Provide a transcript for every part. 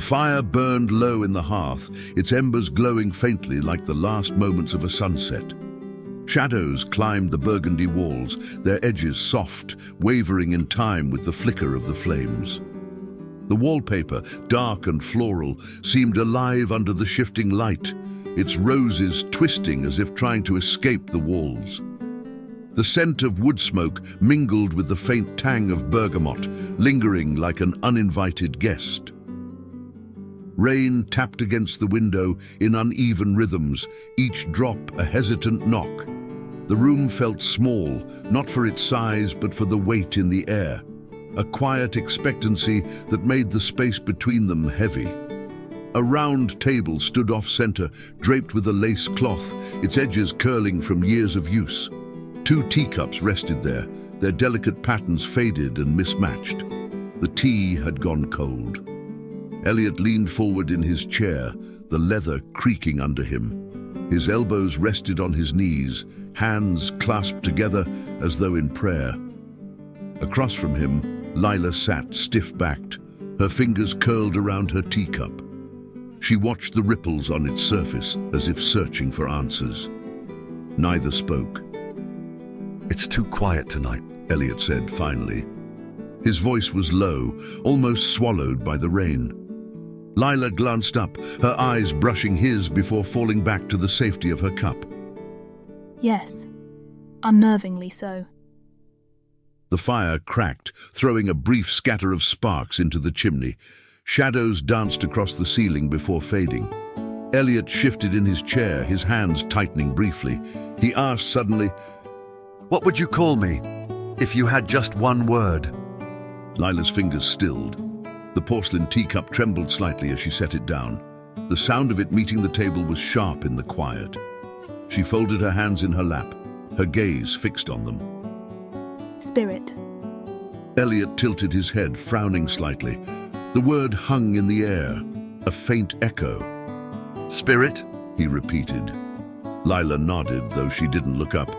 The fire burned low in the hearth, its embers glowing faintly like the last moments of a sunset. Shadows climbed the burgundy walls, their edges soft, wavering in time with the flicker of the flames. The wallpaper, dark and floral, seemed alive under the shifting light, its roses twisting as if trying to escape the walls. The scent of wood smoke mingled with the faint tang of bergamot, lingering like an uninvited guest. Rain tapped against the window in uneven rhythms, each drop a hesitant knock. The room felt small, not for its size but for the weight in the air, a quiet expectancy that made the space between them heavy. A round table stood off-center, draped with a lace cloth, its edges curling from years of use. 2 teacups rested there, their delicate patterns faded and mismatched. The tea had gone cold. Elliot leaned forward in his chair, the leather creaking under him. His elbows rested on his knees, hands clasped together as though in prayer. Across from him, Lila sat stiff-backed, her fingers curled around her teacup. She watched the ripples on its surface as if searching for answers. Neither spoke. "It's too quiet tonight," Elliot said finally. His voice was low, almost swallowed by the rain. Lila glanced up, her eyes brushing his before falling back to the safety of her cup. Yes, unnervingly so. The fire cracked, throwing a brief scatter of sparks into the chimney. Shadows danced across the ceiling before fading. Elliot shifted in his chair, his hands tightening briefly. He asked suddenly, "What would you call me if you had just one word?" Lila's fingers stilled. The porcelain teacup trembled slightly as she set it down. The sound of it meeting the table was sharp in the quiet. She folded her hands in her lap, her gaze fixed on them. Spirit. Elliot tilted his head, frowning slightly. The word hung in the air, a faint echo. "Spirit?" he repeated. Lila nodded, though she didn't look up.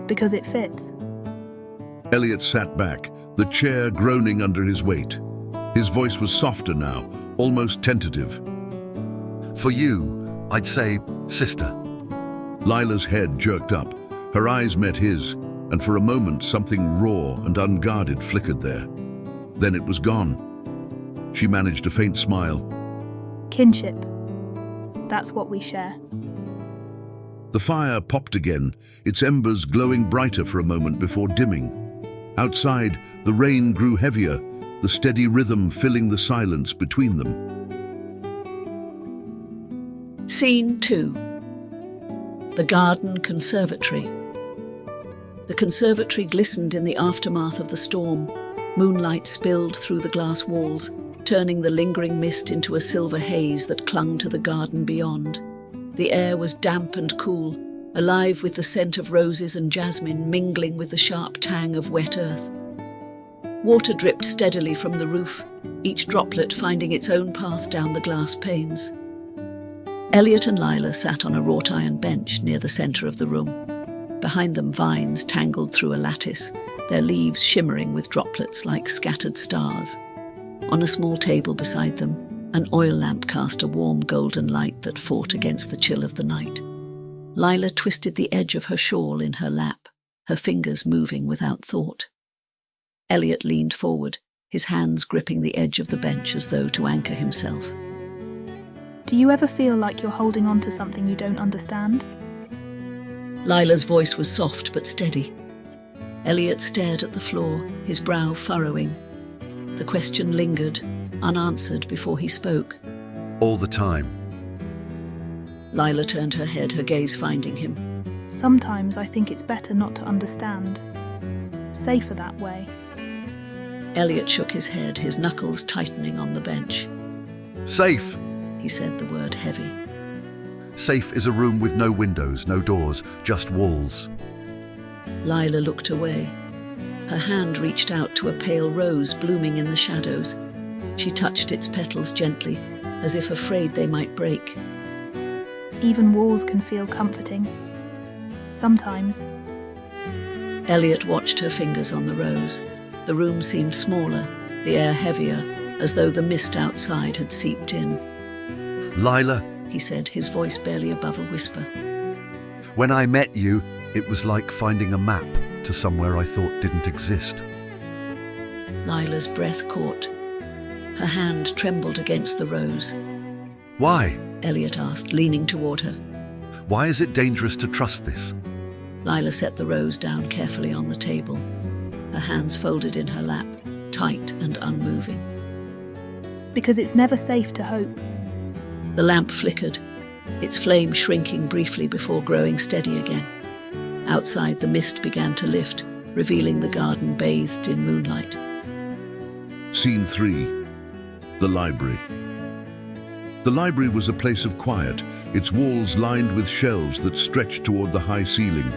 Because it fits. Elliot sat back, the chair groaning under his weight. His voice was softer now, almost tentative. "For you, I'd say sister." Lila's head jerked up. Her eyes met his, and for a moment something raw and unguarded flickered there. Then it was gone. She managed a faint smile. Kinship. That's what we share. The fire popped again, its embers glowing brighter for a moment before dimming. Outside, the rain grew heavier, the steady rhythm filling the silence between them. Scene 2. The garden conservatory. The conservatory glistened in the aftermath of the storm. Moonlight spilled through the glass walls, turning the lingering mist into a silver haze that clung to the garden beyond. The air was damp and cool, alive with the scent of roses and jasmine mingling with the sharp tang of wet earth. Water dripped steadily from the roof, each droplet finding its own path down the glass panes. Elliot and Lila sat on a wrought iron bench near the centre of the room. Behind them, vines tangled through a lattice, their leaves shimmering with droplets like scattered stars. On a small table beside them, an oil lamp cast a warm golden light that fought against the chill of the night. Lila twisted the edge of her shawl in her lap, her fingers moving without thought. Elliot leaned forward, his hands gripping the edge of the bench as though to anchor himself. Do you ever feel like you're holding on to something you don't understand? Lila's voice was soft but steady. Elliot stared at the floor, his brow furrowing. The question lingered, unanswered before he spoke. "All the time." Lila turned her head, her gaze finding him. Sometimes I think it's better not to understand. Safer that way. Elliot shook his head, his knuckles tightening on the bench. "Safe!" He said, the word heavy. "Safe is a room with no windows, no doors, just walls." Lila looked away. Her hand reached out to a pale rose blooming in the shadows. She touched its petals gently, as if afraid they might break. Even walls can feel comforting. Sometimes. Elliot watched her fingers on the rose. The room seemed smaller, the air heavier, as though the mist outside had seeped in. Lila, He said, his voice barely above a whisper. when I met you, it was like finding a map to somewhere I thought didn't exist. Lila's breath caught. Her hand trembled against the rose. Why? Elliot asked, leaning toward her. Why is it dangerous to trust this? Lila set the rose down carefully on the table, her hands folded in her lap, tight and unmoving. Because it's never safe to hope. The lamp flickered, its flame shrinking briefly before growing steady again. Outside, the mist began to lift, revealing the garden bathed in moonlight. Scene 3. The library. The library was a place of quiet, its walls lined with shelves that stretched toward the high ceiling.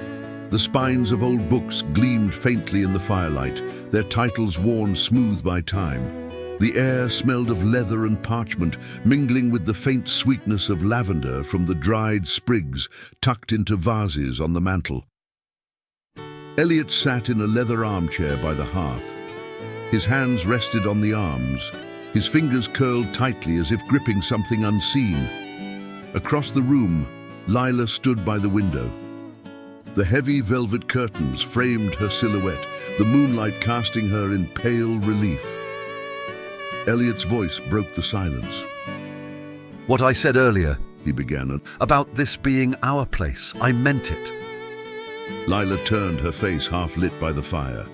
The spines of old books gleamed faintly in the firelight, their titles worn smooth by time. The air smelled of leather and parchment, mingling with the faint sweetness of lavender from the dried sprigs tucked into vases on the mantel. Elliot sat in a leather armchair by the hearth. His hands rested on the arms, his fingers curled tightly as if gripping something unseen. Across the room, Lila stood by the window. The heavy velvet curtains framed her silhouette, the moonlight casting her in pale relief. Elliot's voice broke the silence. What I said earlier, He began. about this being our place, I meant it. Lila turned, her face half lit by the fire.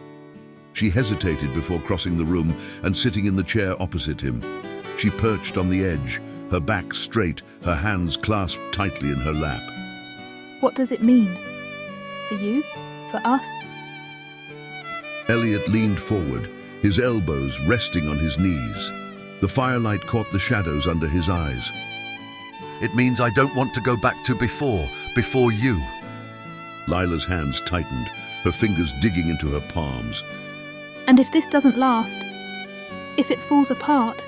She hesitated before crossing the room and sitting in the chair opposite him. She perched on the edge, her back straight, her hands clasped tightly in her lap. What does it mean? For you? For us? Elliot leaned forward, his elbows resting on his knees. The firelight caught the shadows under his eyes. It means I don't want to go back to before you. Lila's hands tightened, her fingers digging into her palms. And if this doesn't last? If it falls apart?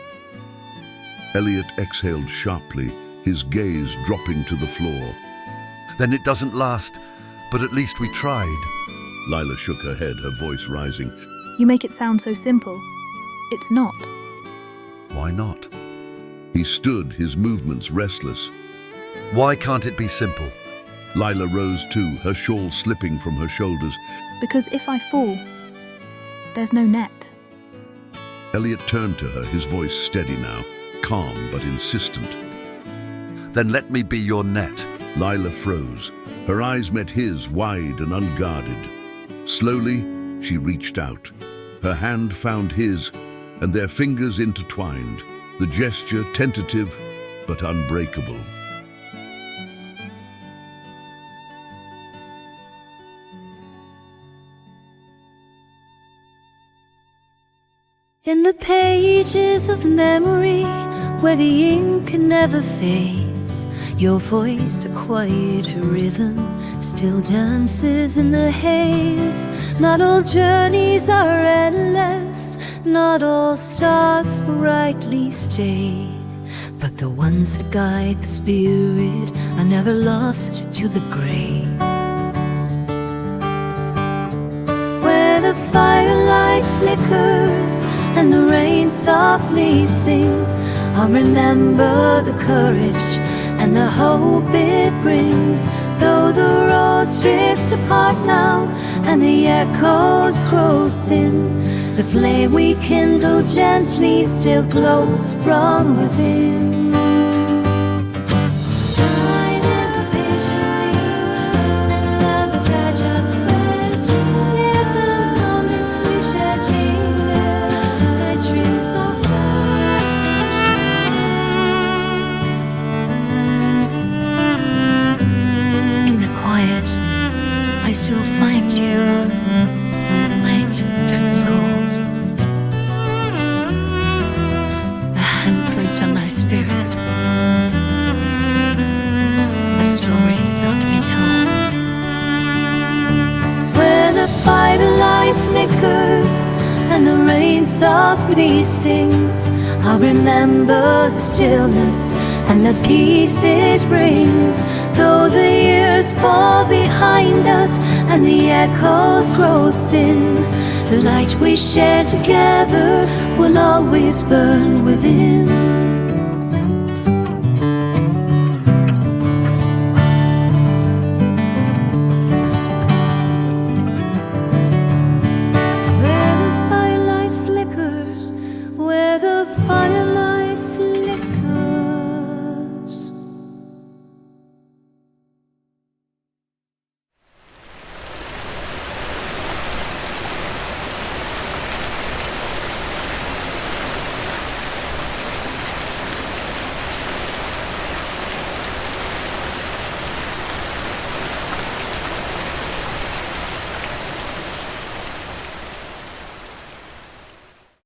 Elliot exhaled sharply, his gaze dropping to the floor. Then it doesn't last, but at least we tried. Lila shook her head, her voice rising. You make it sound so simple. It's not. Why not? He stood, his movements restless. Why can't it be simple? Lila rose too, her shawl slipping from her shoulders. Because if I fall, there's no net. Elliot turned to her, his voice steady now, calm but insistent. Then let me be your net. Lila froze. Her eyes met his, wide and unguarded. Slowly, she reached out. Her hand found his, and their fingers intertwined, the gesture tentative but unbreakable. In the pages of memory, where the ink never fades, your voice, a quiet rhythm, still dances in the haze. Not all journeys are endless, not all stars brightly stay, but the ones that guide the spirit are never lost to the grave. Where the firelight flickers and the rain softly sings, I'll remember the courage and the hope it brings. Though the roads drift apart now and the echoes grow thin, the flame we kindle gently still glows from within. Time is a patient thing, and love a fragile friend. In the moments we shed linger, that dream so far. In the quiet, I still find you. When the night turns cold, the handprint on my spirit, a story softly told. Where the firelight flickers and the rain softly sings, I'll remember the stillness and the peace it brings. Though the years fall behind us and the echoes grow thin, The light we share together will always burn within.